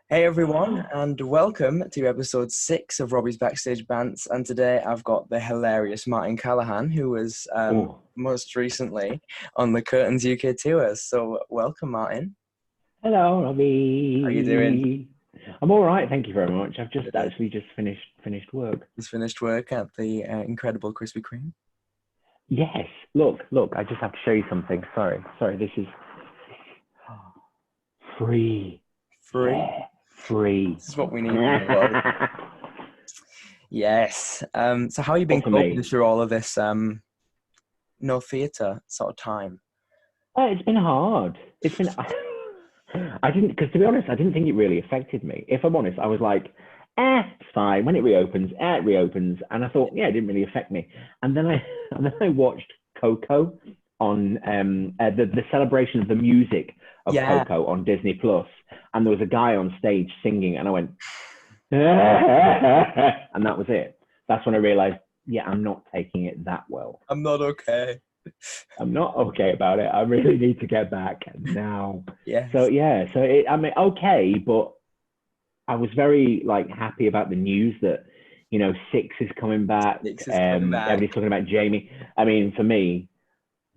Hey everyone, and welcome to episode 6 of Robbie's Backstage Bants. And today I've got the hilarious Martin Callaghan, who was Oh, most recently on the Curtains UK tour. So welcome, Martin. hello, How you doing? Robbie. I'm all right, thank you very much. I've just Good. actually just finished work. Just finished work at the incredible Krispy Kreme. Yes, look. I just have to show you something. Sorry. This is free. Free. Yeah, free. This is what we need in the world. Yes. So how you been For coping me, through all of this no theatre sort of time? it's been hard. It's been. I didn't, because to be honest, I didn't think it really affected me. If I'm honest, I was like, it's fine. When it reopens, it reopens. And I thought, yeah, it didn't really affect me. And then I watched Coco on the celebration of the music of Yeah. Coco on Disney Plus, and there was a guy on stage singing, and I went, and that was it. That's when I realized, yeah, I'm not taking it that well. I'm not okay. I'm not okay about it. I really need to get back now. Yes. So yeah, I mean, okay, but I was very happy about the news that Six is coming back. Six is coming back. Everybody's talking about Jamie. I mean, for me,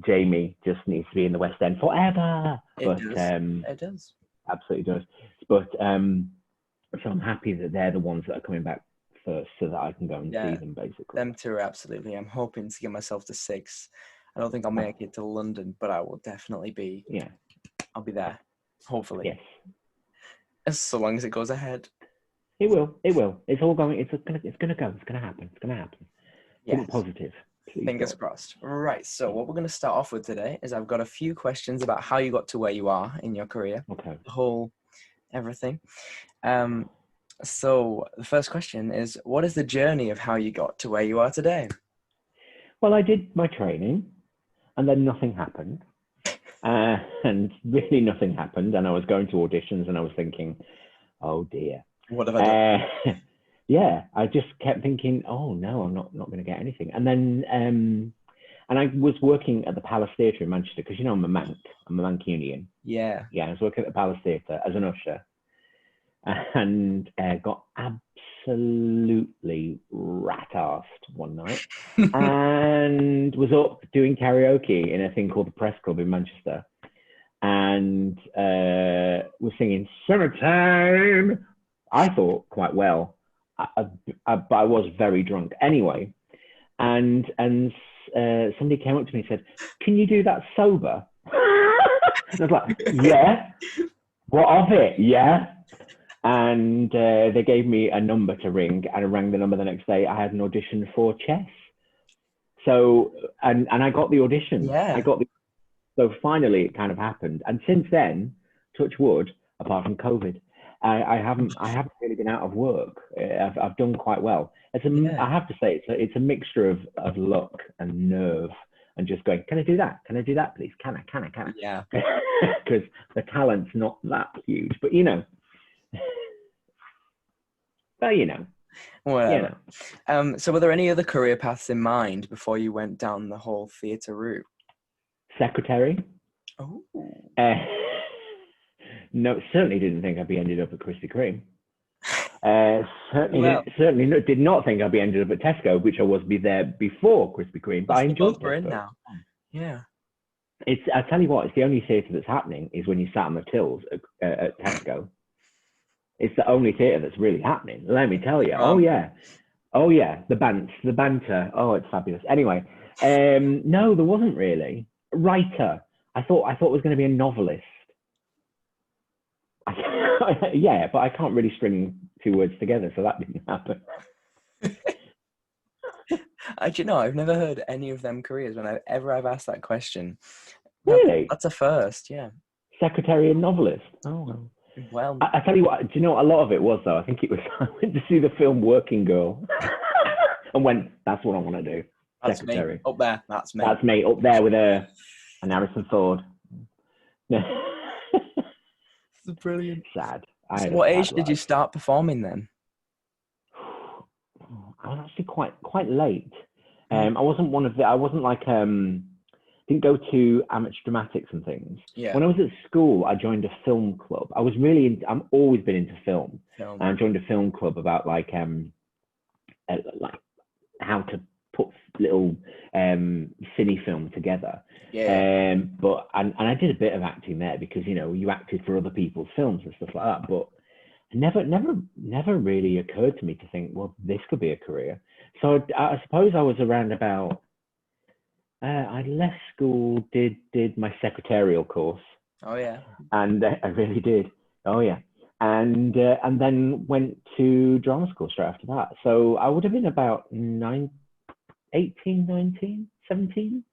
Jamie just needs to be in the West End forever. It does. Absolutely does. But so I'm happy that they're the ones that are coming back first, so that I can go and see them. Basically, them two, absolutely. I'm hoping to get myself to 6. I don't think I'll make it to London, but I will definitely be. Yeah, I'll be there. Hopefully, yes. as so long as it goes ahead. It will. It's all going. It's gonna go. It's gonna happen. Yes. Think positive. Fingers crossed. Right. So what we're going to start off with today is I've got a few questions about how you got to where you are in your career. Okay. The whole everything. So the first question is, what is the journey of how you got to where you are today? Well, I did my training, and then nothing happened, and really nothing happened. And I was going to auditions, and I was thinking, oh dear, what have I done? Yeah, I just kept thinking, oh no, I'm not going to get anything. And then, and I was working at the Palace Theatre in Manchester because I'm a Manc. I'm a Mancunian. Yeah. Yeah, I was working at the Palace Theatre as an usher, and got absolutely rat-arsed one night, and was up doing karaoke in a thing called the Press Club in Manchester, and was singing "Summertime." I thought quite well. But I was very drunk anyway, and somebody came up to me and said, "Can you do that sober?" I was like, "Yeah." What of it? Yeah. And they gave me a number to ring, and I rang the number the next day. I had an audition for Chess. So and I got the audition. Yeah. So finally it kind of happened, and since then, touch wood, apart from COVID, I haven't really been out of work. I've done quite well. I have to say it's a mixture of luck and nerve and just going, can I do that? Can I do that, please? Can I? Yeah. Because the talent's not that huge, but Whatever. So were there any other career paths in mind before you went down the whole theatre route? Secretary. Oh. No, certainly didn't think I'd be ended up at Krispy Kreme. Certainly did not think I'd be ended up at Tesco, which I was there before Krispy Kreme. But I enjoyed Tesco. Now. Yeah. I tell you what, it's the only theatre that's happening is when you sat on the tills at Tesco. It's the only theatre that's really happening. Let me tell you. Oh yeah, the banter. Oh, it's fabulous. Anyway, no, there wasn't really. Writer. I thought it was going to be a novelist. Yeah, but I can't really string 2 words together, so that didn't happen. I've never heard any of them careers when I've asked that question. Really? That's a first, yeah. Secretary and novelist. Oh well. I tell you what. Do you know what a lot of it was though? I think it was I went to see the film Working Girl, and went, that's what I want to do. That's Secretary. Me. Up there. That's me. That's me up there with an Harrison Ford. It's brilliant. Sad. So what age did you start performing then? I was actually quite late. I wasn't one of the. I wasn't like didn't go to amateur dramatics and things. Yeah. When I was at school, I joined a film club. I was really, I've always been into film. And I joined a film club about like how to put little cine film together. Yeah. But I did a bit of acting there because, you know, you acted for other people's films and stuff like that. But never really occurred to me to think, well, this could be a career. So I suppose I was around about, I left school, did my secretarial course. Oh yeah. And I really did. Oh yeah. And then went to drama school straight after that. So I would have been about 18, 19, 17.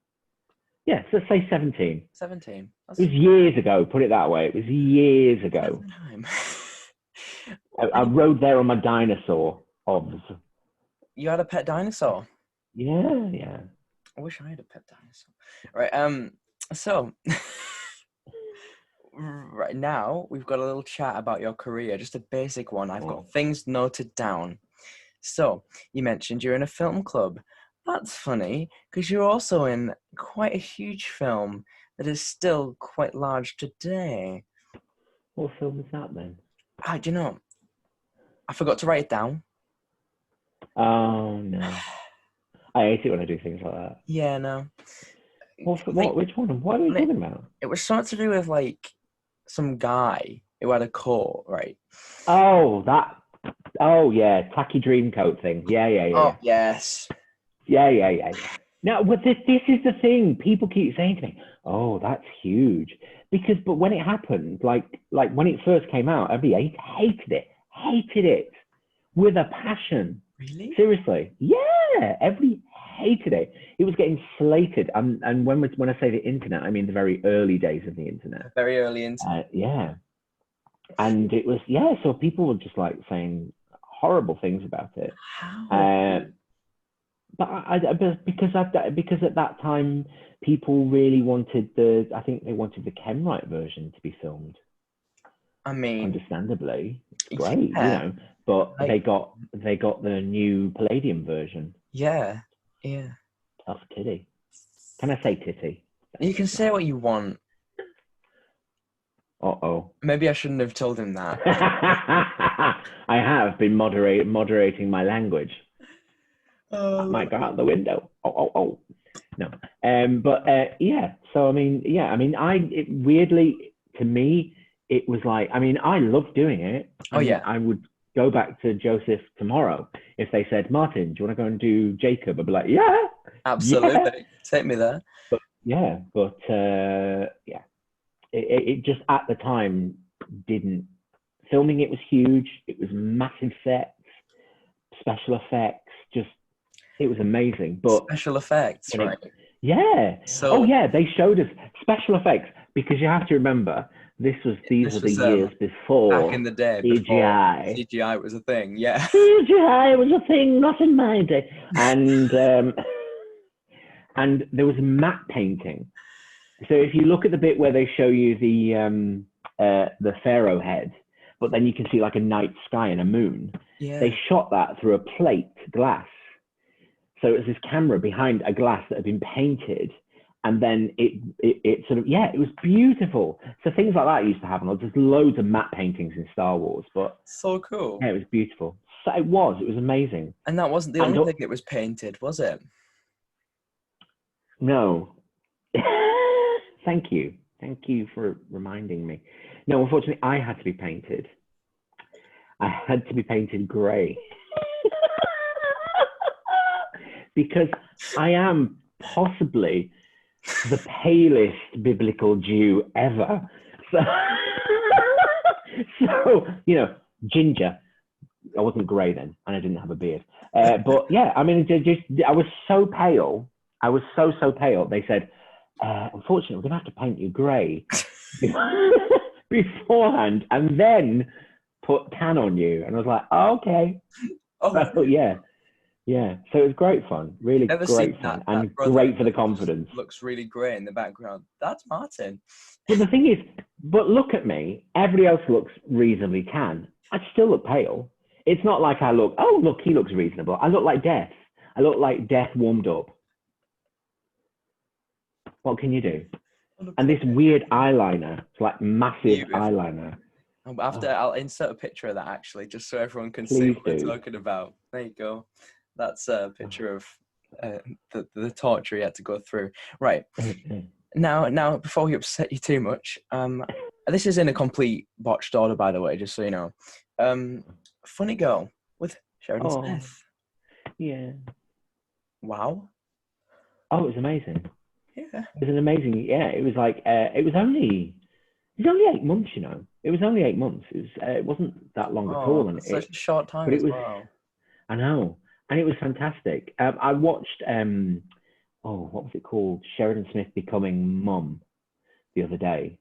Yeah, so let's say 17. 17. It was years ago, put it that way. It was years ago. I rode there on my dinosaur, obs. You had a pet dinosaur? Yeah. I wish I had a pet dinosaur. Right, so right now we've got a little chat about your career, just a basic one. I've got things noted down. So you mentioned you're in a film club. That's funny because you're also in quite a huge film that is still quite large today. What film is that then? Do you know? I forgot to write it down. Oh no. I hate it when I do things like that. Yeah, no. What? Which one? What are we talking about? It was something to do with like some guy who had a coat, right? Oh, yeah, tacky Dreamcoat thing. Yeah. Oh, yes. Yeah. Now, but this is the thing. People keep saying to me, "Oh, that's huge," but when it happened, like when it first came out, everybody hated it with a passion. Really? Seriously, yeah. Everybody hated it. It was getting slated. And when I say the internet, I mean the very early days of the internet. Very early internet. Yeah. And it was, so people were just like saying horrible things about it. How? But because at that time people really wanted the Kenwright version to be filmed. I mean, understandably, it's great, you know. But they got the new Palladium version. Yeah. Tough titty. Can I say titty? You can say what you want. Uh-oh. Maybe I shouldn't have told him that. I have been moderating my language. Oh. I might go out the window. Oh. No. Yeah. So, weirdly, to me, it was like, I loved doing it. I would go back to Joseph tomorrow. If they said, Martin, do you want to go and do Jacob? I'd be like, yeah. Absolutely. Yeah. Take me there. It just at the time filming it was huge. It was massive sets, special effects, it was amazing. But special effects, right? They showed us special effects because you have to remember these were the years before back in the day CGI. CGI was a thing, yeah. CGI was a thing, not in my day. And and there was matte painting. So if you look at the bit where they show you the pharaoh head, but then you can see like a night sky and a moon. Yeah. They shot that through a plate glass. So it was this camera behind a glass that had been painted, and then it sort of, it was beautiful. So things like that used to happen. There's loads of matte paintings in Star Wars, but so cool. Yeah, it was beautiful. So it was amazing. And that wasn't the only thing that was painted, was it? No. Thank you for reminding me. No, unfortunately, I had to be painted. I had to be painted grey. Because I am possibly the palest biblical Jew ever. So ginger. I wasn't grey then, and I didn't have a beard. But yeah, I was so pale. I was so pale. They said, unfortunately, we're going to have to paint you grey beforehand, and then put tan on you. And I was like, okay. So, yeah. So it was great fun, really great fun, and great for the confidence. Looks really great in the background. That's Martin. But the thing is, look at me. Everybody else looks reasonably tan. I still look pale. It's not like I look, oh, look, he looks reasonable. I look like death. I look like death warmed up. What can you do? And this weird eyeliner, it's like massive eyeliner. I'll insert a picture of that actually, just so everyone can see Please what we're do. talking about. There you go. That's a picture of the torture you had to go through. Right. Now, before we upset you too much, this is in a complete botched order, by the way, just so you know. Funny Girl with Sheridan Smith. Yeah. Wow. Oh, it was amazing. Yeah. It was an amazing. Yeah, it was like it was only 8 months. You know, it was only 8 months. It wasn't that long at all, and such a short time. But it was. Well. I know, and it was fantastic. I watched. What was it called? Sheridan Smith Becoming Mum the other day.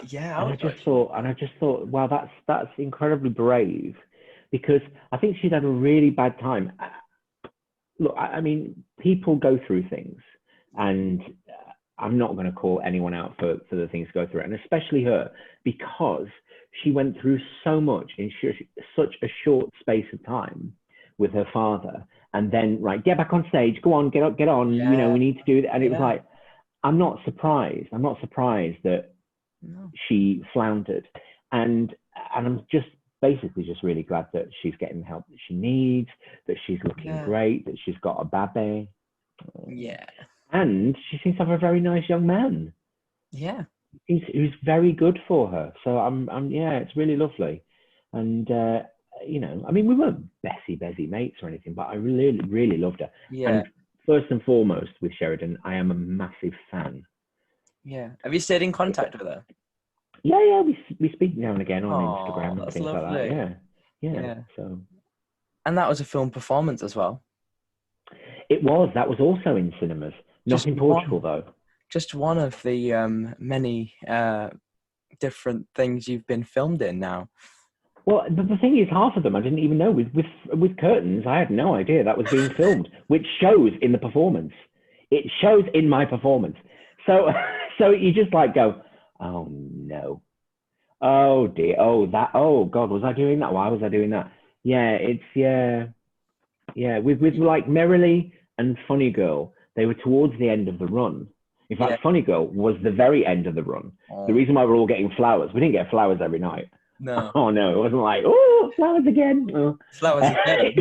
Yeah. And I just thought, wow, that's incredibly brave, because I think she'd had a really bad time. Look, I mean, people go through things, and I'm not going to call anyone out for the things to go through, and especially her, because she went through so much in such a short space of time with her father, and then get back on stage, go on, get on, Yeah. you know, we need to do that. And it was like, I'm not surprised that she floundered, and I'm just really glad that she's getting the help that she needs, that she's looking great, that she's got a baby. Yeah. And she seems to have a very nice young man. Yeah. Who's very good for her. So I'm it's really lovely. And you know, I mean, we weren't Bessie mates or anything, but I really, really loved her. Yeah. And first and foremost with Sheridan, I am a massive fan. Yeah. Have you stayed in contact with her? Yeah, we speak now and again on Instagram and things lovely. like that. Yeah. So. And that was a film performance as well. It was. That was also in cinemas, not in Portugal though. Just one of the many different things you've been filmed in now. Well, the thing is, half of them I didn't even know. With Curtains, I had no idea that was being filmed, which shows in the performance. It shows in my performance. So you just go, oh no, oh dear, oh God, was I doing that? Why was I doing that? Yeah, with like Merrily and Funny Girl, they were towards the end of the run. In fact, Funny Girl was the very end of the run. The reason why we're all getting flowers, we didn't get flowers every night. No. Oh no, it wasn't like, oh, flowers again. Oh. Flowers again.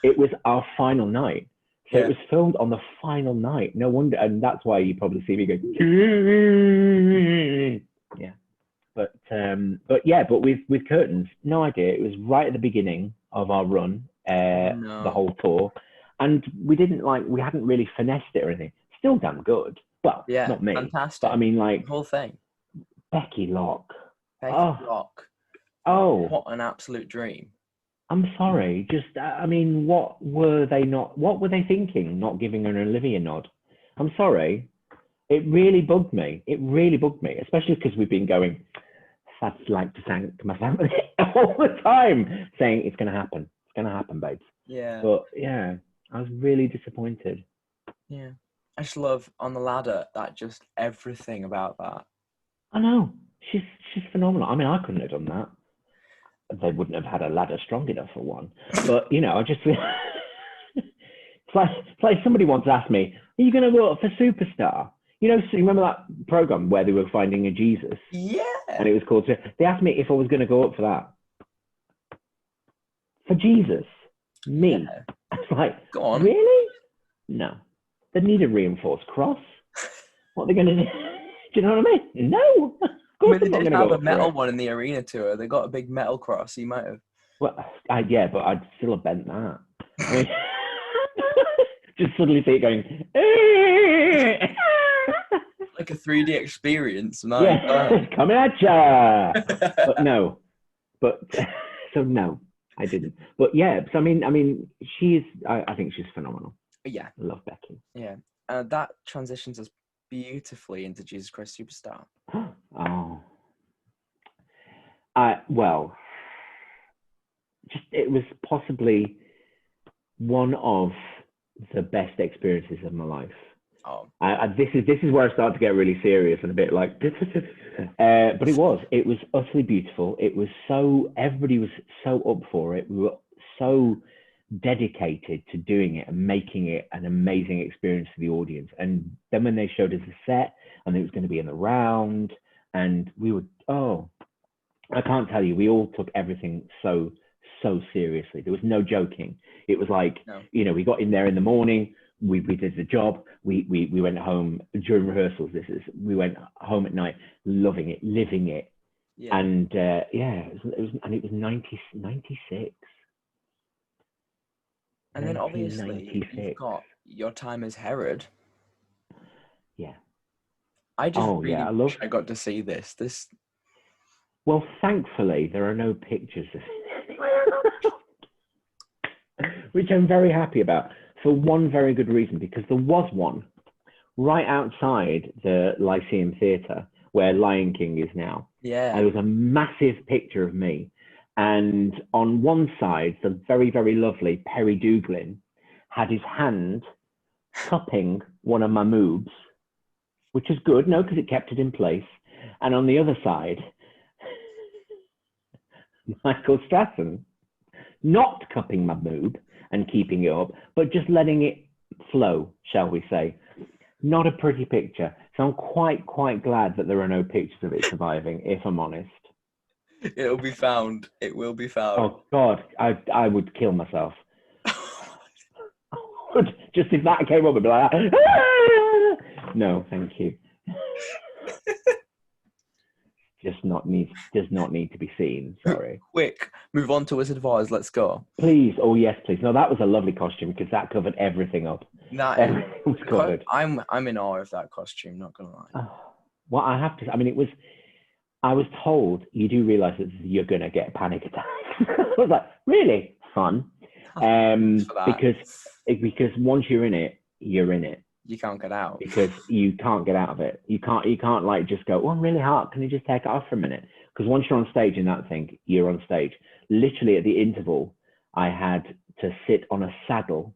It was our final night. So it was filmed on the final night. No wonder, and that's why you probably see me go. Yeah. But with Curtains, no idea. It was right at the beginning of our run, the whole tour, and we hadn't really finessed it or anything. Still damn good. Well, not me. Fantastic. But I mean, the whole thing. Becky Locke. Locke. Oh, what an absolute dream. I'm sorry. Just, I mean, what were they thinking? Not giving her an Olivia nod. I'm sorry. It really bugged me. Especially because we've been going, I'd like to thank my family all the time, saying it's going to happen. It's going to happen, babes. Yeah. But yeah, I was really disappointed. Yeah. I just love On the Ladder, that just everything about that. I know. She's phenomenal. I mean, I couldn't have done that. They wouldn't have had a ladder strong enough for one. But, you know, I just feel... it's like somebody once asked me, are you going to work for Superstar? You know, so you remember that program where they were finding a Jesus? Yeah. And it was called... They asked me if I was going to go up for that. For Jesus? Me? Yeah. I was like, go on. Really? No. They need a reinforced cross. What are they going to do? Do you know what I mean? No. They did have a metal one in the arena tour. They got a big metal cross. You might have. Well, yeah, but I'd still have bent that. I mean, just suddenly see it going. Like a 3D experience. Nice. Yeah, coming at ya. But no. So no, I didn't. But yeah, so I mean, I think she's phenomenal. Yeah. I love Becky. Yeah. That transitions us beautifully into Jesus Christ Superstar. Oh. Well, just it was possibly one of the best experiences of my life. Oh. This is where I start to get really serious and a bit like, but it was utterly beautiful. It was everybody was so up for it. We were so dedicated to doing it and making it an amazing experience for the audience. And then when they showed us the set and it was going to be in the round, and we would, I can't tell you, we all took everything so seriously. There was no joking. It was like, we got in there in the morning, we did the job, we went home during rehearsals. We went home at night, loving it, living it. Yeah. And it was 96. And then obviously you've got your time as Herod. Yeah. I just wish I got to see this. Well, thankfully there are no pictures of it, which I'm very happy about for one very good reason, because there was one right outside the Lyceum Theatre where Lion King is now. Yeah. There was a massive picture of me. And on one side, the very, very lovely Perry Douglin had his hand cupping one of my moobs, which is good, because it kept it in place. And on the other side, Michael Stratton, not cupping my moob and keeping it up, but just letting it flow, shall we say. Not a pretty picture. So I'm quite glad that there are no pictures of it surviving, if I'm honest. It'll be found. It will be found. Oh God, I would kill myself. Just if that came up, I'd be like, no, thank you. Does not need to be seen. Sorry. Quick, move on to Wizard of Oz. Let's go. Please. Oh yes, please. No, that was a lovely costume because that covered everything up. Everything was covered. I'm in awe of that costume. Not gonna lie. Well, I have to. I mean, I was told, you do realise that you're going to get panic attacks. I was like, really? Fun. Because once you're in it, you're in it. You can't get out. Because you can't get out of it. You can't like just go, I'm really hot. Can you just take it off for a minute? Because once you're on stage in that thing, you're on stage. Literally at the interval, I had to sit on a saddle.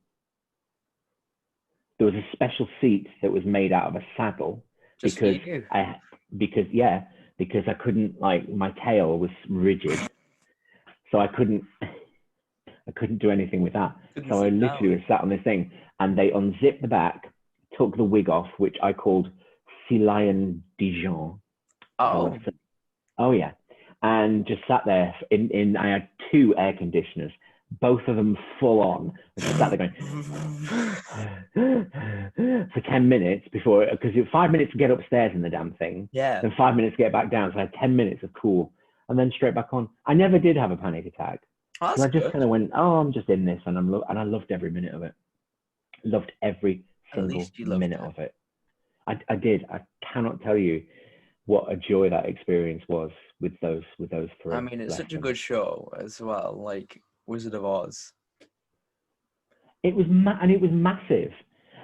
There was a special seat that was made out of a saddle. Just because I couldn't, like, my tail was rigid, so I couldn't do anything with that. So I literally was sat on this thing, and they unzipped the back, took the wig off, which I called Lion Dijon. Oh yeah, and just sat there I had 2 air conditioners, both of them full on. I just sat there going for 10 minutes before, because it was 5 minutes to get upstairs in the damn thing. Yeah. Then 5 minutes to get back down. So I had 10 minutes of cool, and then straight back on. I never did have a panic attack. Oh, I just kind of went, I'm just in this, and I loved every minute of it. Loved every single minute of it. I did. I cannot tell you what a joy that experience was with those 3. I mean, it's such a good show as well, like Wizard of Oz. It was it was massive.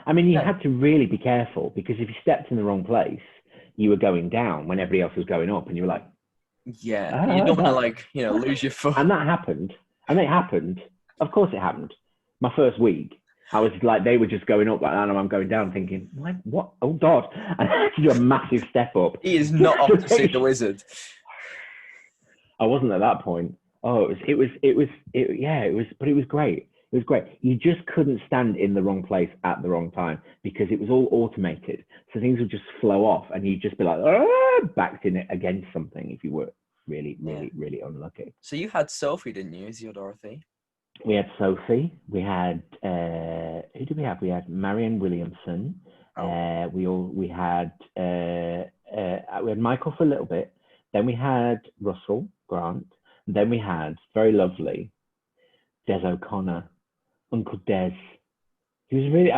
I mean, you had to really be careful, because if you stepped in the wrong place, you were going down when everybody else was going up, and you were like, you don't want to lose your foot. And that happened, and it happened. Of course, it happened. My first week, I was like, they were just going up like that, and I'm going down, thinking, what? Oh God! And I had to do a massive step up. He is not off to see the wizard. I wasn't at that point. Oh, it was, but it was great. It was great. You just couldn't stand in the wrong place at the wrong time, because it was all automated. So things would just flow off, and you'd just be like, backed in it against something if you were really, really, really unlucky. So you had Sophie, didn't you, as your Dorothy? We had Sophie. We had, who did we have? We had Marianne Williamson. We had Michael for a little bit. Then we had Russell Grant. And then we had, very lovely, Des O'Connor. Uncle Des. He was really,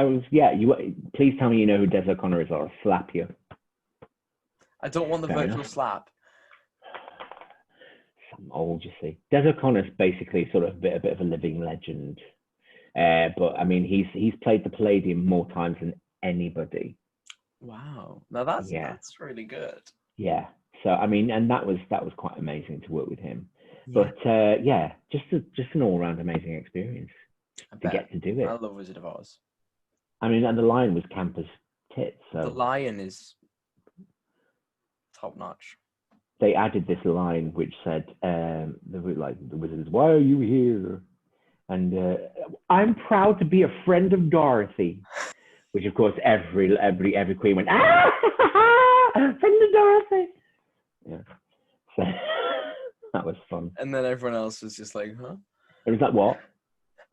please tell me you know who Des O'Connor is, or I'll slap you. I don't want the virtual slap. I'm old, you see. Des O'Connor's basically sort of a bit of a living legend. But I mean, he's played the Palladium more times than anybody. Wow. Now that's really good. Yeah. So I mean, and that was quite amazing to work with him. Yeah. But just an all-round amazing experience to get to do it. I love Wizard of Oz. I mean, and the lion was camp as tits. So the lion is top notch. They added this line which said, the wizards, why are you here? And I'm proud to be a friend of Dorothy, which of course every queen went, friend of Dorothy. Yeah, so that was fun. And then everyone else was just like, huh? It was like, what?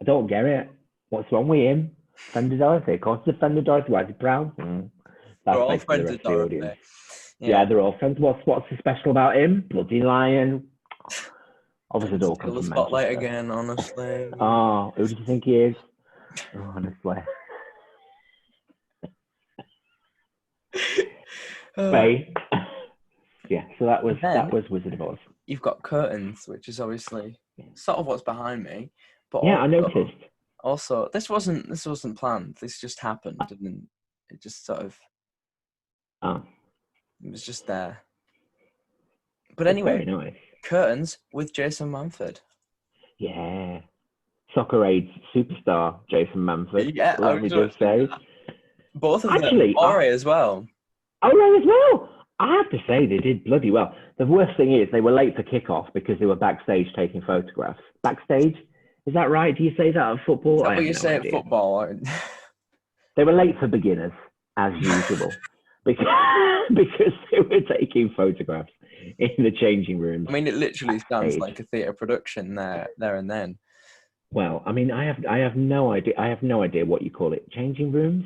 I don't get it. What's wrong with him? Friend of Dorothy. Of course, he's a friend of Dorothy. Why is he proud? That's We're all basically the friends rest of of the Dorothy. audience. Yeah. Yeah, they're all friends. What's so special about him? Bloody lion. Obviously, they'll come Steal the from spotlight Manchester. again, honestly. Oh, who do you think he is? Oh, honestly. Right. Yeah, so that was Wizard of Oz. You've got curtains, which is obviously sort of what's behind me. But yeah, I noticed. Also, this wasn't planned. This just happened, and it just sort of it was just there. But anyway, very nice. Curtains with Jason Manford. Yeah. Soccer Aid's superstar, Jason Manford. Yeah, let me just say. Both of Actually, them. Ore as well. Oh, no, as well. I have to say they did bloody well. The worst thing is they were late for kickoff because they were backstage taking photographs. Backstage? Is that right? Do you say that at football? Is that what you say at football? They were late for beginners, as usual, because they were taking photographs in the changing rooms. I mean, it literally sounds like a theatre production there and then. Well, I mean, I have no idea. I have no idea what you call it. Changing rooms?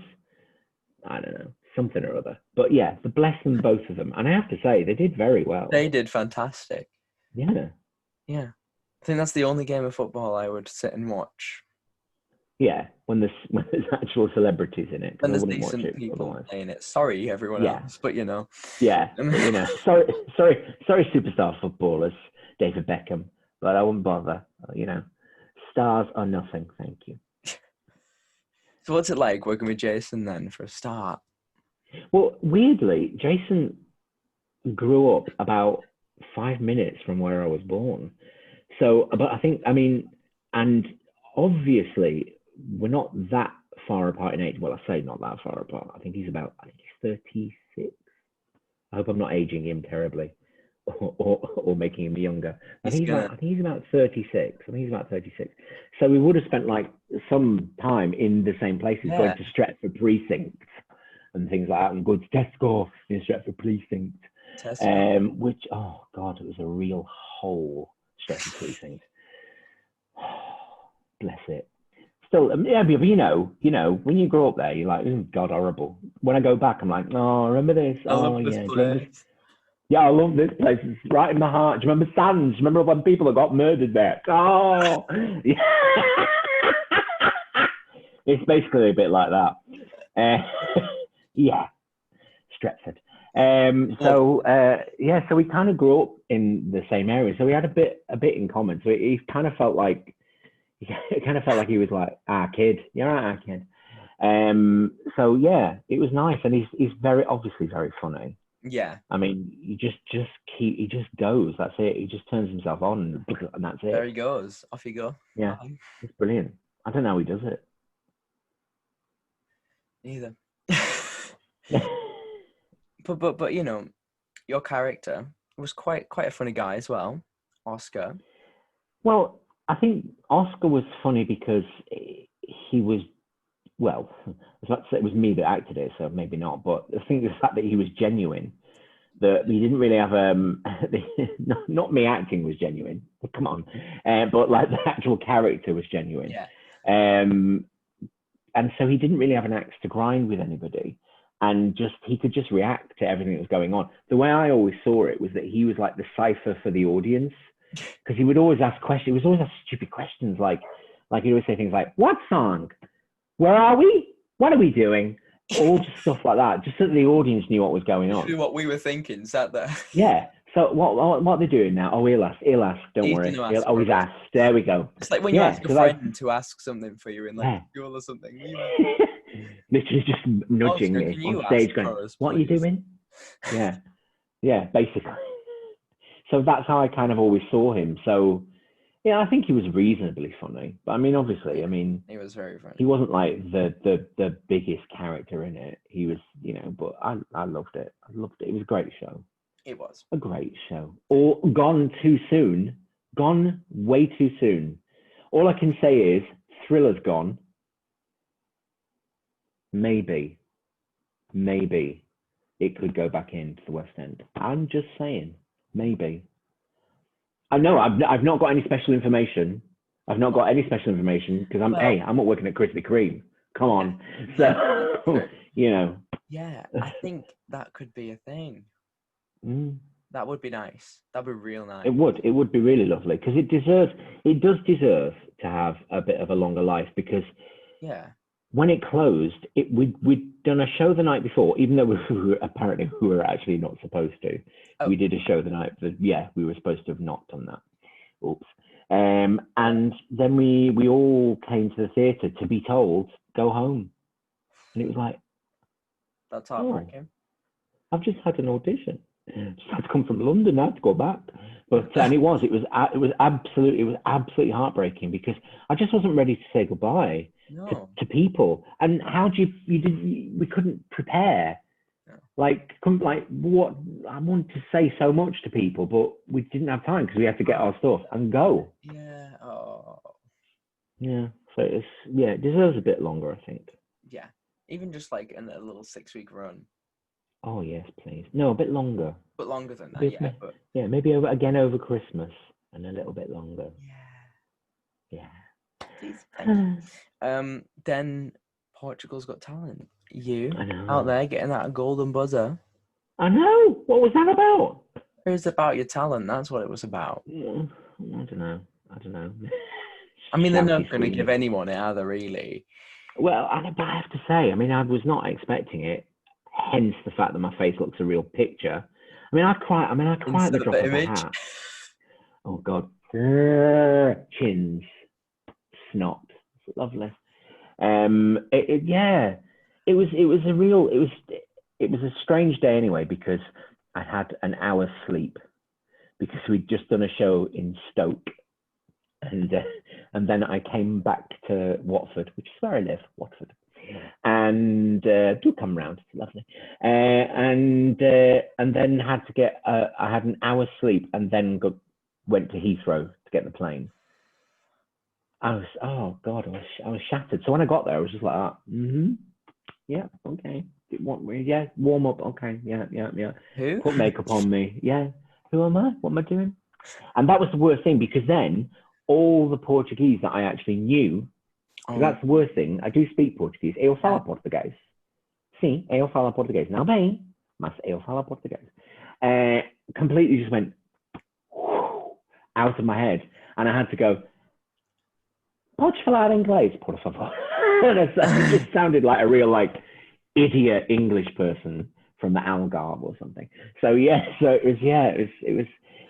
I don't know, something or other. But yeah, the bless them, both of them. And I have to say, they did very well. They did fantastic. Yeah. Yeah. I think that's the only game of football I would sit and watch. Yeah, when there's actual celebrities in it. And there's decent people playing it. Sorry, everyone else, but you know. Yeah, but, you know. Sorry, superstar footballers, David Beckham, but I wouldn't bother. You know, stars are nothing. Thank you. So what's it like working with Jason then for a start? Well, weirdly, Jason grew up about 5 minutes from where I was born. So, but I mean, and obviously we're not that far apart in age. Well, I say not that far apart. I think he's 36. I hope I'm not aging him terribly or making him younger. I think he's about 36. I think he's about 36. So we would have spent like some time in the same places, going to Stretford Precinct and things like that, and going to Tesco in Stretford Precinct. Which, oh God, it was a real hole, Stretford Precinct. Bless it. Still, yeah, but you know, when you grow up there, you're like, oh, God, horrible. When I go back, I'm like, oh, remember this? I love this place. Yeah, I love this place. It's right in my heart. Do you remember Sands? Remember when people got murdered there? Oh, yeah. It's basically a bit like that. Yeah, Stretford. So we kind of grew up in the same area, so we had a bit in common. So it kind of felt like he was like our kid. You're our kid. So yeah, it was nice, and he's very obviously very funny. Yeah. I mean, he just goes. That's it. He just turns himself on, and that's it. There he goes. Off you go. Yeah, it's brilliant. I don't know how he does it. Neither. But you know, your character was quite a funny guy as well, Oscar. Well, I think Oscar was funny because he was, well, I was about to say it was me that acted it, so maybe not. But I think the fact that he was genuine, that he didn't really have not me acting was genuine. Come on, but like the actual character was genuine. Yeah. And so he didn't really have an axe to grind with anybody, and he could just react to everything that was going on. The way I always saw it was that he was like the cipher for the audience, because he would always ask questions. He was always ask stupid questions, like he'd always say things like, "What song? Where are we? What are we doing?" All just stuff like that, just so that the audience knew what was going on. What we were thinking, sat there. Yeah. So what are they doing now? Oh, he'll ask. Don't worry. He's asked. There we go. It's like when you ask a friend to ask something for you in like school or something. Literally just nudging me on stage, going, "What are you doing?" Yeah, basically. So that's how I kind of always saw him. So yeah, I think he was reasonably funny. But I mean, obviously, he was very funny. He wasn't like the biggest character in it. He was, but I loved it. I loved it. It was a great show. It was a great show. Or gone too soon. Gone way too soon. all I can say is Thriller's gone. Maybe it could go back into the West End. I'm just saying, maybe. I know I've not got any special information. I've not got any special information because I'm not working at Krispy Kreme. Come on. So, you know. Yeah, I think that could be a thing. That would be nice. That'd be real nice. It would be really lovely because it does deserve to have a bit of a longer life because when it closed, we'd done a show the night before, even though we were actually not supposed to. We did a show the night that, we were supposed to have not done that. Oops. And then we all came to the theatre to be told, go home. And it was like, that's heartbreaking. I've just had an audition. Just had to come from London. I had to go back. But and it was absolutely heartbreaking because I just wasn't ready to say goodbye to people. And how do we couldn't prepare. What I wanted to say so much to people, but we didn't have time because we had to get our stuff and go. Yeah. Oh. Yeah. So it deserves a bit longer, I think. Yeah. Even just like in a little 6-week run. Oh yes, please. No, a bit longer. But longer than that, But... Yeah, maybe over Christmas and a little bit longer. Yeah. Please, thank you. Then Portugal's Got Talent. You out there getting that golden buzzer. I know. What was that about? It was about your talent. That's what it was about. I don't know. I mean, they're not going to give anyone it, are they, really? Well, I have to say, I mean, I was not expecting it. Hence the fact that my face looks a real picture. I mean, I cry at the drop of a hat. Oh God, chins, snot, it's lovely. It was a strange day anyway because I had an hour's sleep because we'd just done a show in Stoke, and then I came back to Watford, which is where I live, Watford. And do come round, it's lovely. And then had to get I had an hour's sleep and then went to Heathrow to get the plane. I was shattered. So when I got there, I was just like, yeah, okay, warm up, okay, yeah. Who? Put makeup on me, yeah. Who am I? What am I doing? And that was the worst thing because then all the Portuguese that I actually knew. That's the worst thing. I do speak Portuguese. Eu falo português. Sim, eu falo português. Não bem, mas eu falo português. Completely just went out of my head. And I had to go, podes falar inglês, por favor? It just sounded like a real idiot English person from the Algarve or something. So it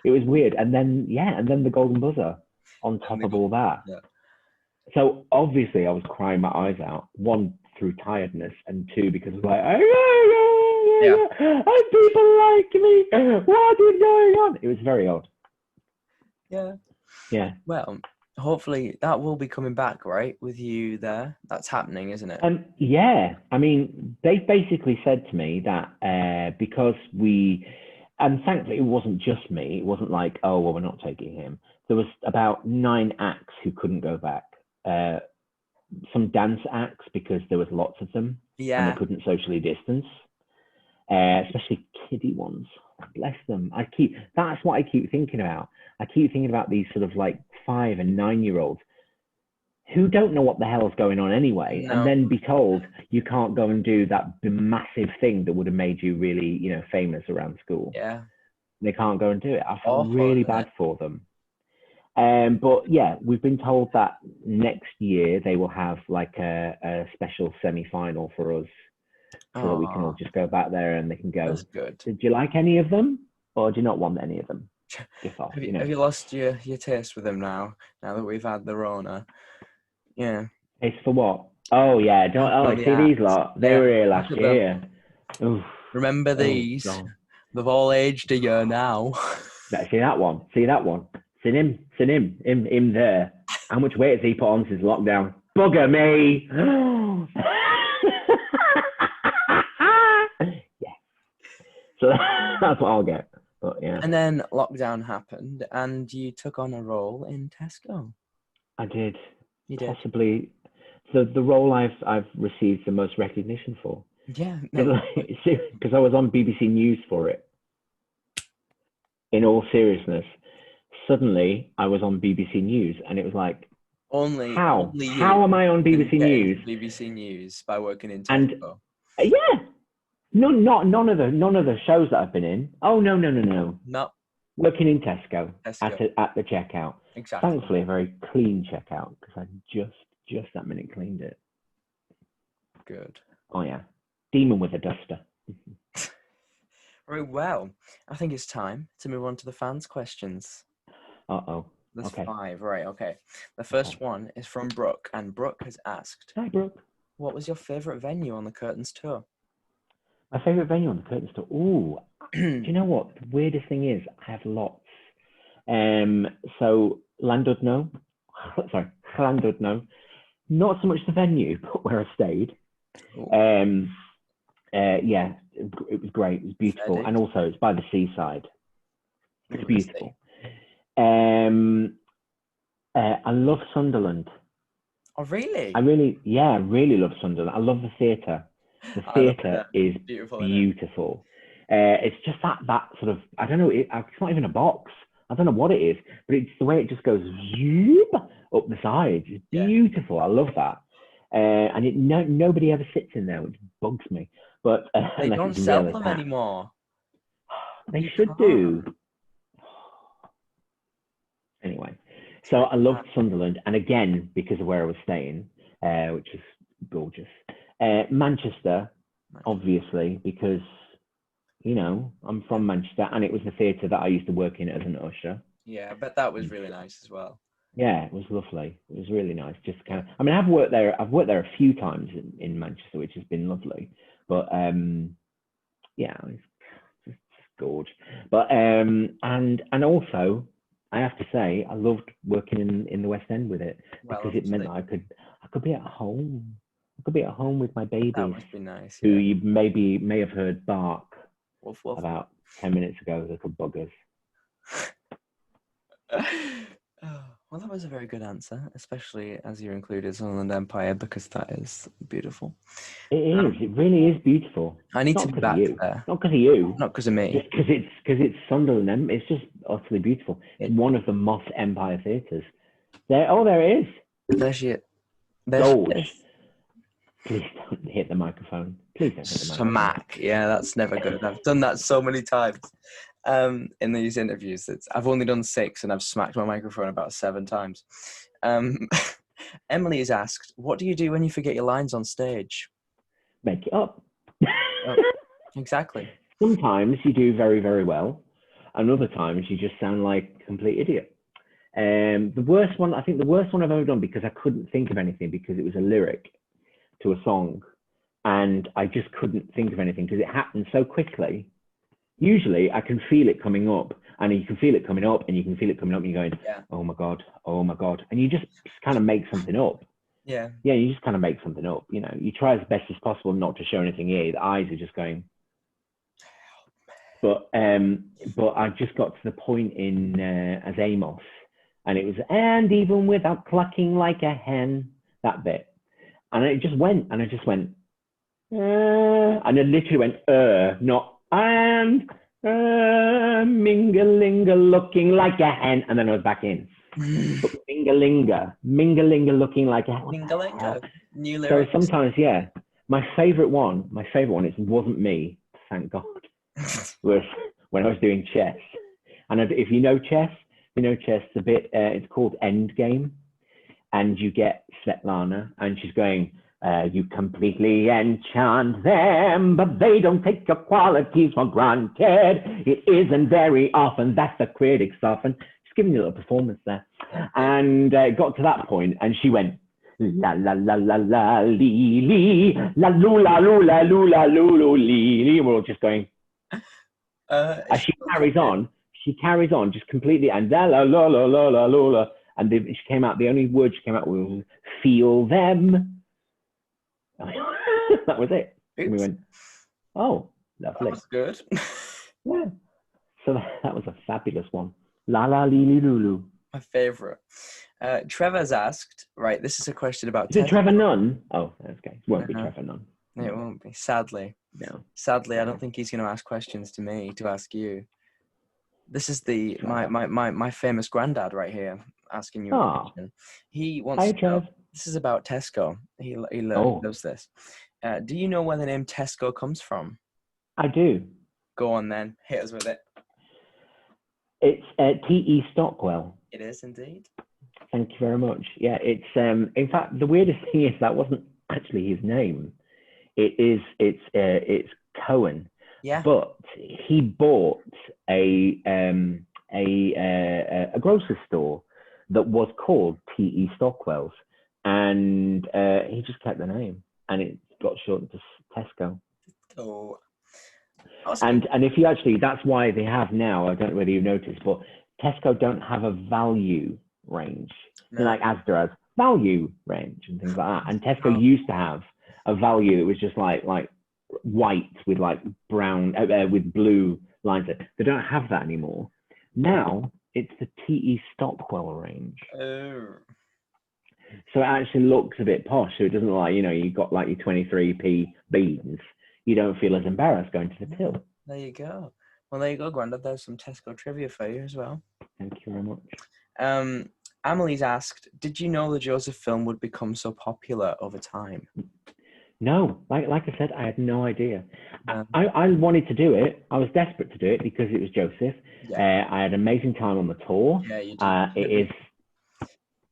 was weird. And then the golden buzzer on top of all that. Yeah. So obviously I was crying my eyes out, one through tiredness and two because I was like, and people like me, what is going on? It was very odd. Yeah. Well, hopefully that will be coming back, right, with you there. That's happening, isn't it? Yeah. I mean, they basically said to me that because and thankfully it wasn't just me. It wasn't like, oh, well, we're not taking him. There was about 9 acts who couldn't go back. Some dance acts because there was lots of them and they couldn't socially distance, especially kiddie ones. Bless them. That's what I keep thinking about. I keep thinking about these sort of 5 and 9-year-olds who don't know what the hell's going on anyway, and then be told you can't go and do that massive thing that would have made you really, famous around school. Yeah, they can't go and do it. I feel really bad for them. But yeah, we've been told that next year they will have a special semi-final for us so that we can all just go back there and they can go. That's good. Did you like any of them or do you not want any of them? Have you lost your taste with them now that we've had the Rona? Yeah. Taste for what? Oh yeah, see these lot. They were here last year. Oof. Remember these? They've all aged a year now. See that one? Seen him there. How much weight has he put on since lockdown? Bugger me. Yeah. So that's what I'll get. But yeah. And then lockdown happened and you took on a role in Tesco. I did. You did. Possibly the role I've received the most recognition for. Yeah. No. Because I was on BBC News for it. In all seriousness, suddenly I was on BBC News, and it was like, Only how you am I on can BBC get into News? BBC News by working in And Tesco. yeah, none of the shows that I've been in. Oh no. No, Working in Tesco Tesco. at the checkout. Exactly. Thankfully, a very clean checkout because I just that minute cleaned it. Good. Oh yeah, demon with a duster. Right, well, I think it's time to move on to the fans' questions. Uh-oh. There's Okay. 5, right, okay. The first one is from Brooke, and Brooke has asked, Hi, Brooke. what was your favourite venue on the Curtains tour? My favourite venue on the Curtains tour? Ooh, do you know what? The weirdest thing is, I have lots. So, Llandudno, not so much the venue, but where I stayed. Yeah, it was great. It was beautiful. And also, it's by the seaside. It's beautiful. I love Sunderland. Oh, really? I really love Sunderland. I love the theatre. The theatre is beautiful. It's just that sort of, I don't know, it's not even a box. I don't know what it is, but it's the way it just goes zoop up the sides. It's beautiful. Yeah. I love that. And nobody ever sits in there, which bugs me. But they don't sell them anymore. They should do. Anyway, so I loved Sunderland, and again because of where I was staying, which is gorgeous. Manchester, obviously, because I'm from Manchester, and it was the theatre that I used to work in as an usher. Yeah, I bet that was really nice as well. Yeah, it was lovely. It was really nice. Just kind of, I mean, I've worked there a few times in Manchester, which has been lovely. But yeah, it's just gorgeous. But and also, I have to say, I loved working in the West End with it because it meant that I could be at home. I could be at home with my babies. That must be nice. Who you may have heard bark woof, woof. About 10 minutes ago, little buggers. Well, that was a very good answer, especially as you included Sunderland Empire, because that is beautiful. It is. It really is beautiful. I need to be back there. Not because of you. Not because of me. Just because it's Sunderland. It's just utterly beautiful. It's one of the Moss Empire theatres. There it is. There she is. Please don't hit the microphone. Please don't hit the microphone. Smack. Yeah, that's never good. I've done that so many times in these interviews. I've only done 6 and I've smacked my microphone about 7 times. Emily has asked, what do you do when you forget your lines on stage? Make it up. Exactly. Sometimes you do very, very well. And other times you just sound like a complete idiot. The worst one I've ever done, because I couldn't think of anything because it was a lyric to a song and I just couldn't think of anything because it happened so quickly. Usually I can feel it coming up, and you can feel it coming up, and you can feel it coming up, and you're going, oh my God. And you just kind of make something up. Yeah, you just kind of make something up. You try as best as possible not to show anything here. The eyes are just going. But I just got to the point in as Amos, and it was, and even without clucking like a hen, that bit. And it just went, and I just went, and it literally went, not, and mingalinga looking like a hen, and then I was back in. But mingalinga looking like a hen. Mingalinga, new lyrics. So sometimes, my favorite one, it wasn't me, thank God, was when I was doing chess. And if you know chess, a bit, it's called Endgame. And you get Svetlana, and she's going, you completely enchant them, but they don't take your qualities for granted. It isn't very often that the critics often. Just giving you a little performance there. And it got to that point, and she went, la la la la la lee lee, la lula lula lula lulu lee lee. We're all just going. As she carries on, just completely, and la la la la la la la. And the only word she came out with was feel them. That was it. And we went, oh, lovely. That was good. Yeah. So that was a fabulous one. La la li li lulu. My favourite. Trevor's asked, right, this is a question about Is it Tesco. Trevor Nunn? Oh, okay. It won't be Trevor Nunn. It won't be, sadly. No. Sadly, I don't think he's going to ask questions to me, to ask you. This is my famous granddad right here asking you a question. He wants Hi, to know, Trev. this is about Tesco. He loves this. Do you know where the name Tesco comes from? I do. Go on then. Hit us with it. It's T.E. Stockwell. It is indeed. Thank you very much. Yeah, it's in fact the weirdest thing is that wasn't actually his name. It's Cohen. Yeah. But he bought a grocery store that was called T.E. Stockwell's, and he just kept the name, and it got shortened to Tesco. Oh. And if you actually, that's why they have now, I don't know whether you've noticed, but Tesco don't have a value range. No. Like Asda has value range and things like that. And Tesco used to have a value that was just like white with like brown, with blue lines. They don't have that anymore. Now it's the T.E. Stockwell range. Oh. So it actually looks a bit posh. So it doesn't look like, you've got like your 23p beans. You don't feel as embarrassed going to the till. There you go. Well, there you go, Grandad. There's some Tesco trivia for you as well. Thank you very much. Amelie's asked, did you know the Joseph film would become so popular over time? No, like I said, I had no idea. I wanted to do it. I was desperate to do it because it was Joseph. Yeah. I had an amazing time on the tour. Yeah, you did.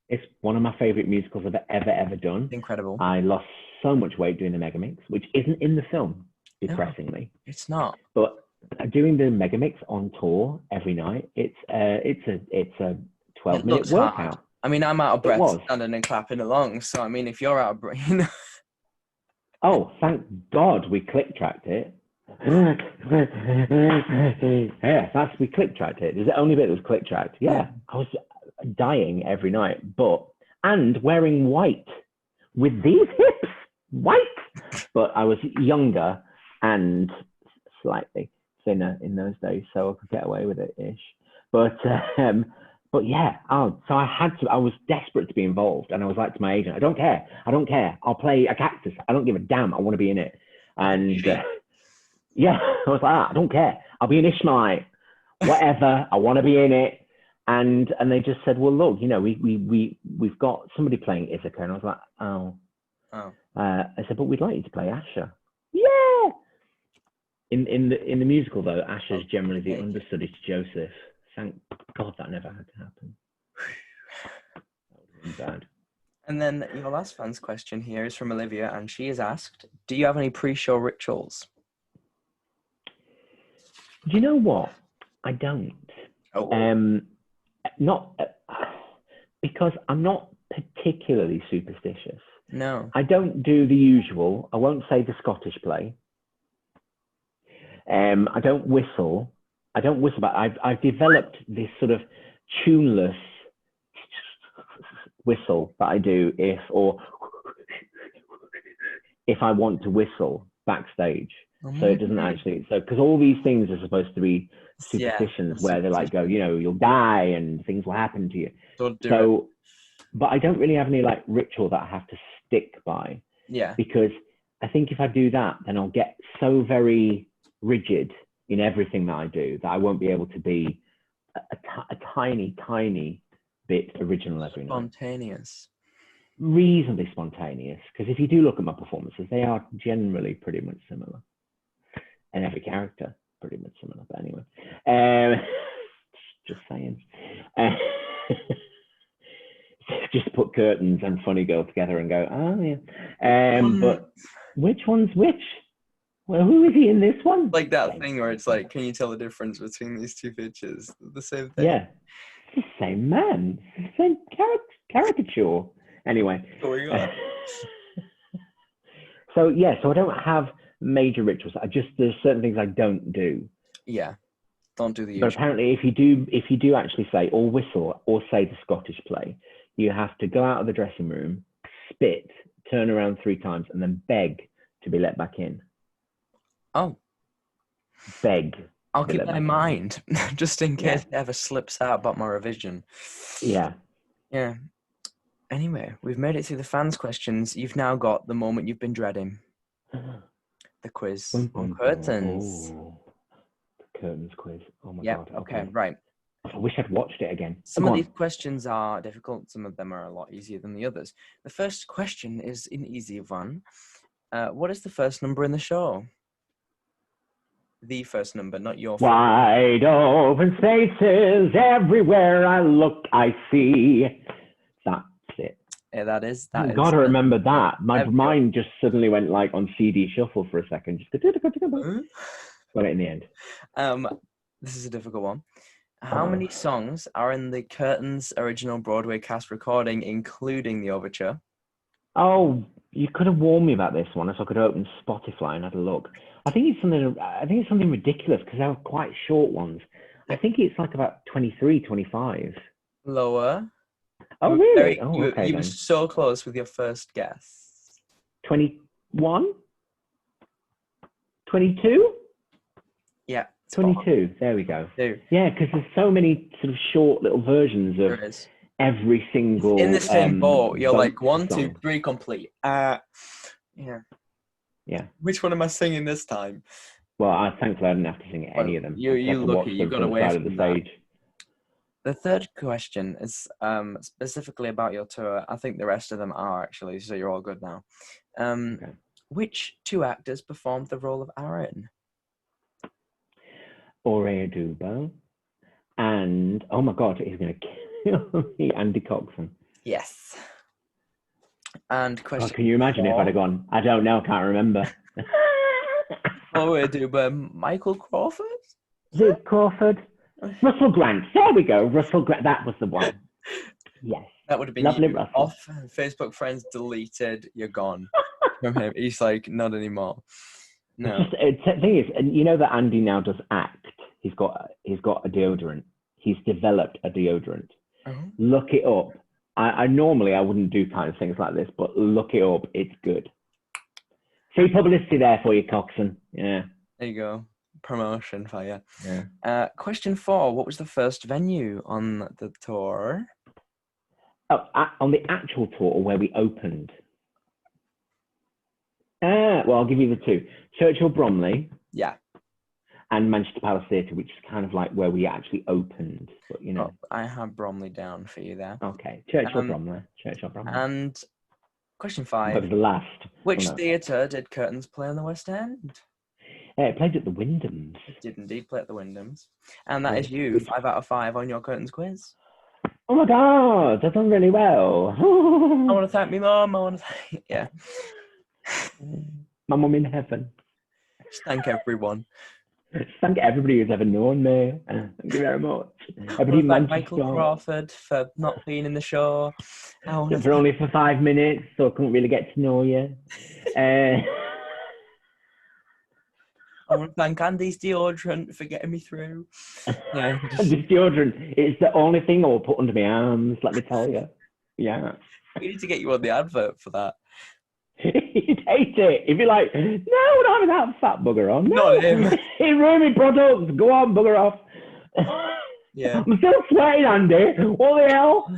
It's one of my favorite musicals I've ever done. Incredible. I lost so much weight doing the Megamix, which isn't in the film, depressingly. No, it's not. But doing the Megamix on tour every night, it's a 12-minute workout. Hard. I mean, I'm out of breath standing and clapping along. So I mean, if you're out of breath, Oh, thank God we click tracked it. Yeah, we click tracked it. There's the only bit that was click tracked. Yeah, I was dying every night, and wearing white with these hips, white. But I was younger and slightly thinner in those days, so I could get away with it ish. But yeah, so I was desperate to be involved, and I was like to my agent, I don't care, I'll play a cactus, I don't give a damn, I want to be in it. And yeah, I was like, I don't care, I'll be an Ishmaelite, whatever, I want to be in it. And they just said, well, look, we've got somebody playing Ithaca, and I was like, I said, but we'd like you to play Asher. Yeah. In the musical though, Asher's generally the understudy to Joseph. Thank God that never had to happen. That would have been bad. And then your last fan's question here is from Olivia, and she has asked, do you have any pre-show rituals? Do you know what? I don't. Not because I'm not particularly superstitious. No. I don't do the usual. I won't say the Scottish play. I don't whistle. I've developed this sort of tuneless whistle that I do if I want to whistle backstage. So it doesn't actually, because all these things are supposed to be superstitions where they're like, you'll die and things will happen to you. But I don't really have any like ritual that I have to stick by. Yeah. Because I think if I do that, then I'll get so very rigid in everything that I do that I won't be able to be a tiny bit original every night. Spontaneous. Reasonably spontaneous. Because if you do look at my performances, they are generally pretty much similar. And every character pretty much similar. But anyway, just saying. Just put Curtains and Funny Girl together and go, oh yeah. But which one's which? Well, who is he in this one? Like that thing where it's like, can you tell the difference between these two pictures? The same thing. Yeah, it's the same man, the same caricature. Anyway. So I don't have major rituals. There's certain things I don't do. Yeah, don't do the usual. But apparently, if you do actually say or whistle or say the Scottish play, you have to go out of the dressing room, spit, turn around 3 times, and then beg to be let back in. Oh. Beg. I'll keep that in mind, just in case it ever slips out about my revision. Yeah. Yeah. Anyway, we've made it through the fans' questions. You've now got the moment you've been dreading. The quiz Boom, on boom, boom. curtains. Oh, the curtains quiz. Oh my Yep. God. Okay. Okay. Right. I wish I'd watched it again. Some Go of on. these questions are difficult. Some of them are a lot easier than the others. The first question is an easy one. What is the first number in the show? The first number, not your first. Wide open spaces everywhere I look, I see. That's it. Yeah, that is. I've got to remember that. My mind just suddenly went like on CD shuffle for a second. Just got it in the end. This is a difficult one. How many songs are in the Curtains original Broadway cast recording, including the overture? Oh, you could have warned me about this one, so I could open Spotify and have a look. I think it's something ridiculous because they're quite short ones. I think it's like about 23, 25. Lower. Oh, really? Okay, you were so close with your first guess. 21? 22? Yeah. 22. There we go. Two. Yeah, because there's so many sort of short little versions of every single. In the same boat, you're like 1, song. 2, 3, complete. Yeah. Yeah. Which one am I singing this time? Well, thankfully I didn't have to sing any of them. You're lucky. You got away from the stage. The third question is specifically about your tour. I think the rest of them are actually, so you're all good now. Okay. Which two actors performed the role of Aaron? Aurea Dubo and, oh my God, he's going to kill me, Andy Coxon. Yes. And question. Can you imagine if I'd have gone, I don't know, can't remember. Aurea Dubo, Michael Crawford? Luke Crawford. Russell Grant. There we go. Russell Grant. That was the one. Yes. That would have been lovely. You. Off Facebook friends deleted. You're gone from him. He's like, not anymore. No. The thing is, and you know that Andy now does act. He's got a deodorant. He's developed a deodorant. Look it up. I normally wouldn't do kind of things like this, but look it up. It's good. Free publicity there for you, Coxon. Yeah. There you go. Promotion for you. Yeah. Question 4. What was the first venue on the tour? Oh, on the actual tour where we opened. Well, I'll give you the two. Churchill Bromley. Yeah. And Manchester Palace Theatre, which is kind of like where we actually opened. But, you know. I have Bromley down for you there. Okay. Churchill Bromley. And question 5. That was the last. Which theatre did Curtains play on the West End? It played at the Wyndhams. It did indeed play at the Wyndhams. And that is you, 5 out of 5 on your Curtains quiz. Oh my God, I've done really well. I want to thank my mum. Yeah. My mum in heaven. Just thank everyone. Thank everybody who's ever known me. Thank you very much. Everybody thank Michael Crawford for not being in the show. For only for 5 minutes, so I couldn't really get to know you. I want to thank Andy's deodorant for getting me through. Yeah, Andy's deodorant, it's the only thing I will put under my arms, let me tell you. Yeah. We need to get you on the advert for that. He'd hate it. He'd be like, no, we're not having that fat bugger on. No, not him. He ruined my products. Go on, bugger off. Yeah. I'm still sweating, Andy. What the hell?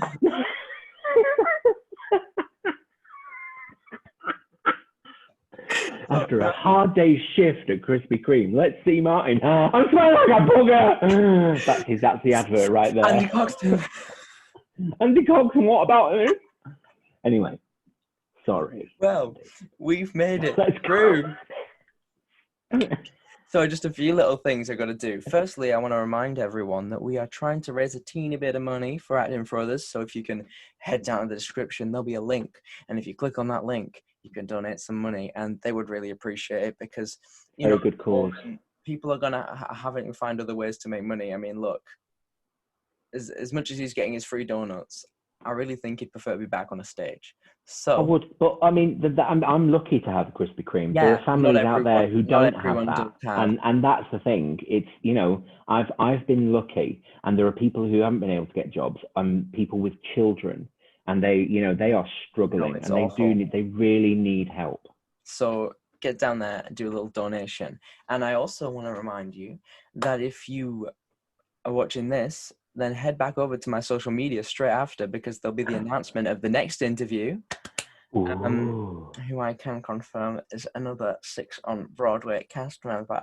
After a hard day's shift at Krispy Kreme, let's see Martin. I'm sweating like a bugger. That's the advert right there. Andy Coxon. Andy Coxon, what about him? Anyway, sorry. Well, we've made it through. So just a few little things I've got to do. Firstly, I want to remind everyone that we are trying to raise a teeny bit of money for Acting for Others. So if you can head down to the description, there'll be a link. And if you click on that link, you can donate some money. And they would really appreciate it because, you know, good cause. People are going to having to find other ways to make money. I mean, look, as much as he's getting his free donuts, I really think he'd prefer to be back on a stage. So I would, but I mean, I'm lucky to have Krispy Kreme. Yeah, there are families out there who don't have that, can. and that's the thing. It's, you know, I've been lucky, and there are people who haven't been able to get jobs, people with children, and they are struggling, and they really need help. So get down there and do a little donation. And I also want to remind you that if you are watching this, then head back over to my social media straight after, because there'll be the announcement of the next interview, who I can confirm is another 6 on Broadway cast member.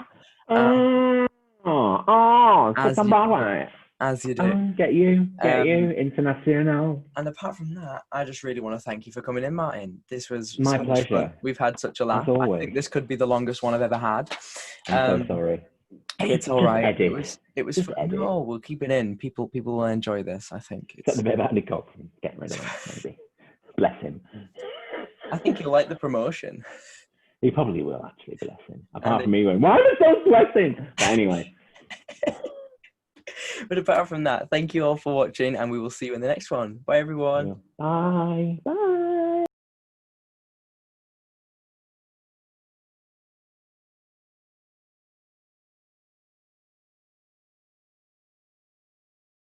As you do. Get you, international. And apart from that, I just really want to thank you for coming in, Martin. This was my so pleasure. much fun. We've had such a laugh. I think this could be the longest one I've ever had. I'm so sorry. It's all right. It was fun. Edit. No, we'll keep it in. People will enjoy this, I think. It's a bit about Andy Cox and getting rid of him, maybe. Bless him. I think he'll like the promotion. He probably will, actually, bless him. Apart from me going, why are they so blessing? But anyway. But apart from that, thank you all for watching, and we will see you in the next one. Bye, everyone. Bye. Bye.